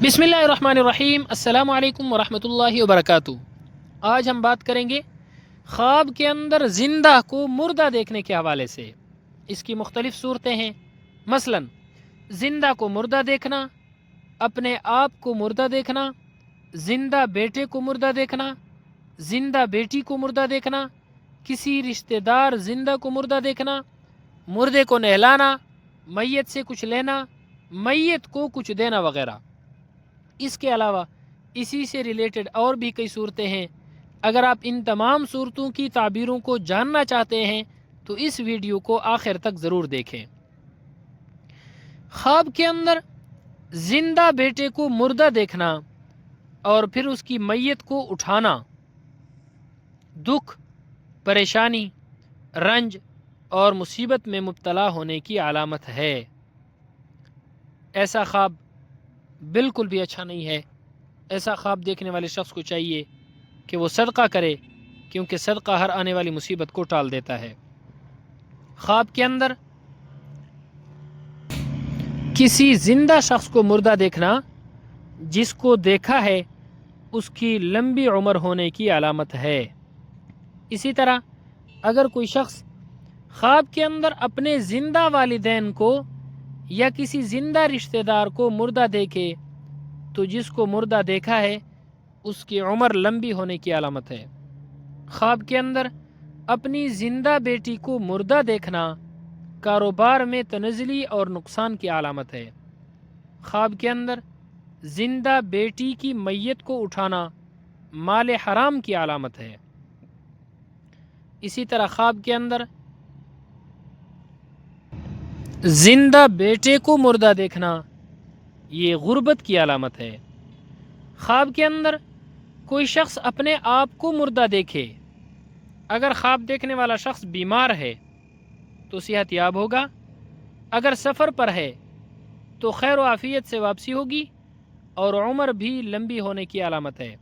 بسم اللہ الرحمن الرحیم۔ السلام علیکم ورحمۃ اللہ وبرکاتہ۔ آج ہم بات کریں گے خواب کے اندر زندہ کو مردہ دیکھنے کے حوالے سے۔ اس کی مختلف صورتیں ہیں، مثلا زندہ کو مردہ دیکھنا، اپنے آپ کو مردہ دیکھنا، زندہ بیٹے کو مردہ دیکھنا، زندہ بیٹی کو مردہ دیکھنا، کسی رشتہ دار زندہ کو مردہ دیکھنا، مردے کو نہلانا، میت سے کچھ لینا، میت کو کچھ دینا وغیرہ۔ اس کے علاوہ اسی سے ریلیٹڈ اور بھی کئی صورتیں ہیں۔ اگر آپ ان تمام صورتوں کی تعبیروں کو جاننا چاہتے ہیں تو اس ویڈیو کو آخر تک ضرور دیکھیں۔ خواب کے اندر زندہ بیٹے کو مردہ دیکھنا اور پھر اس کی میت کو اٹھانا دکھ، پریشانی، رنج اور مصیبت میں مبتلا ہونے کی علامت ہے۔ ایسا خواب بالکل بھی اچھا نہیں ہے۔ ایسا خواب دیکھنے والے شخص کو چاہیے کہ وہ صدقہ کرے، کیونکہ صدقہ ہر آنے والی مصیبت کو ٹال دیتا ہے۔ خواب کے اندر کسی زندہ شخص کو مردہ دیکھنا، جس کو دیکھا ہے اس کی لمبی عمر ہونے کی علامت ہے۔ اسی طرح اگر کوئی شخص خواب کے اندر اپنے زندہ والدین کو یا کسی زندہ رشتہ دار کو مردہ دیکھے تو جس کو مردہ دیکھا ہے اس کی عمر لمبی ہونے کی علامت ہے۔ خواب کے اندر اپنی زندہ بیٹی کو مردہ دیکھنا کاروبار میں تنزلی اور نقصان کی علامت ہے۔ خواب کے اندر زندہ بیٹی کی میت کو اٹھانا مال حرام کی علامت ہے۔ اسی طرح خواب کے اندر زندہ بیٹے کو مردہ دیکھنا یہ غربت کی علامت ہے۔ خواب کے اندر کوئی شخص اپنے آپ کو مردہ دیکھے، اگر خواب دیکھنے والا شخص بیمار ہے تو صحت یاب ہوگا، اگر سفر پر ہے تو خیر و عافیت سے واپسی ہوگی اور عمر بھی لمبی ہونے کی علامت ہے۔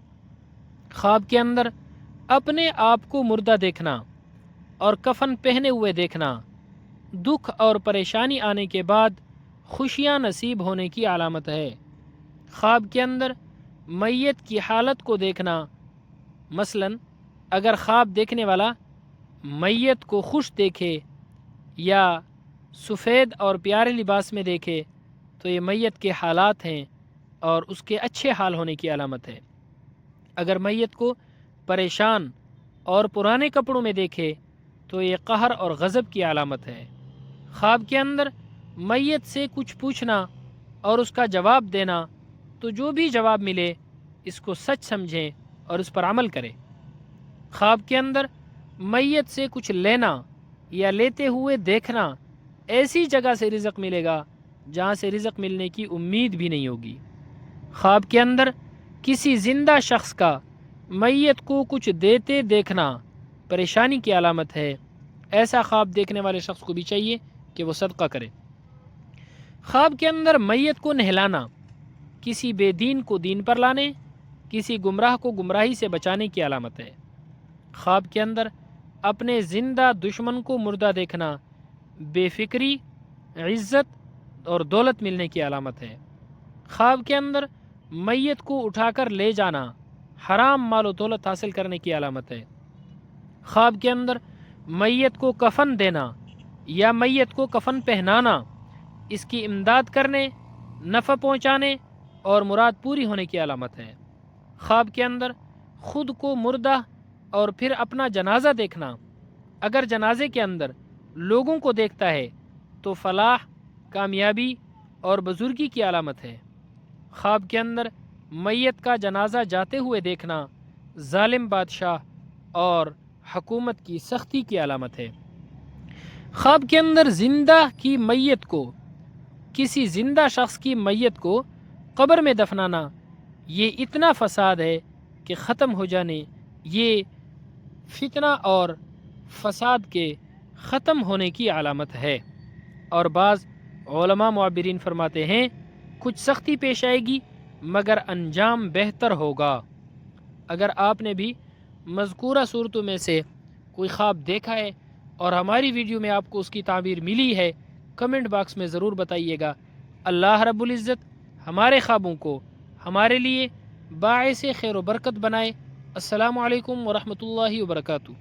خواب کے اندر اپنے آپ کو مردہ دیکھنا اور کفن پہنے ہوئے دیکھنا دکھ اور پریشانی آنے کے بعد خوشیاں نصیب ہونے کی علامت ہے۔ خواب کے اندر میت کی حالت کو دیکھنا، مثلا اگر خواب دیکھنے والا میت کو خوش دیکھے یا سفید اور پیارے لباس میں دیکھے تو یہ میت کے حالات ہیں اور اس کے اچھے حال ہونے کی علامت ہے۔ اگر میت کو پریشان اور پرانے کپڑوں میں دیکھے تو یہ قہر اور غضب کی علامت ہے۔ خواب کے اندر میت سے کچھ پوچھنا اور اس کا جواب دینا تو جو بھی جواب ملے اس کو سچ سمجھیں اور اس پر عمل کریں۔ خواب کے اندر میت سے کچھ لینا یا لیتے ہوئے دیکھنا، ایسی جگہ سے رزق ملے گا جہاں سے رزق ملنے کی امید بھی نہیں ہوگی۔ خواب کے اندر کسی زندہ شخص کا میت کو کچھ دیتے دیکھنا پریشانی کی علامت ہے۔ ایسا خواب دیکھنے والے شخص کو بھی چاہیے کہ وہ صدقہ کرے۔ خواب کے اندر میت کو نہلانا کسی بے دین کو دین پر لانے، کسی گمراہ کو گمراہی سے بچانے کی علامت ہے۔ خواب کے اندر اپنے زندہ دشمن کو مردہ دیکھنا بے فکری، عزت اور دولت ملنے کی علامت ہے۔ خواب کے اندر میت کو اٹھا کر لے جانا حرام مال و دولت حاصل کرنے کی علامت ہے۔ خواب کے اندر میت کو کفن دینا یا میت کو کفن پہنانا اس کی امداد کرنے، نفع پہنچانے اور مراد پوری ہونے کی علامت ہے۔ خواب کے اندر خود کو مردہ اور پھر اپنا جنازہ دیکھنا، اگر جنازے کے اندر لوگوں کو دیکھتا ہے تو فلاح، کامیابی اور بزرگی کی علامت ہے۔ خواب کے اندر میت کا جنازہ جاتے ہوئے دیکھنا ظالم بادشاہ اور حکومت کی سختی کی علامت ہے۔ خواب کے اندر زندہ کی میت کو، کسی زندہ شخص کی میت کو قبر میں دفنانا یہ اتنا فساد ہے کہ ختم ہو جانے، یہ فتنہ اور فساد کے ختم ہونے کی علامت ہے۔ اور بعض علماء معبرین فرماتے ہیں کچھ سختی پیش آئے گی مگر انجام بہتر ہوگا۔ اگر آپ نے بھی مذکورہ صورتوں میں سے کوئی خواب دیکھا ہے اور ہماری ویڈیو میں آپ کو اس کی تعبیر ملی ہے، کمنٹ باکس میں ضرور بتائیے گا۔ اللہ رب العزت ہمارے خوابوں کو ہمارے لیے باعث خیر و برکت بنائے۔ السلام علیکم ورحمۃ اللہ وبرکاتہ۔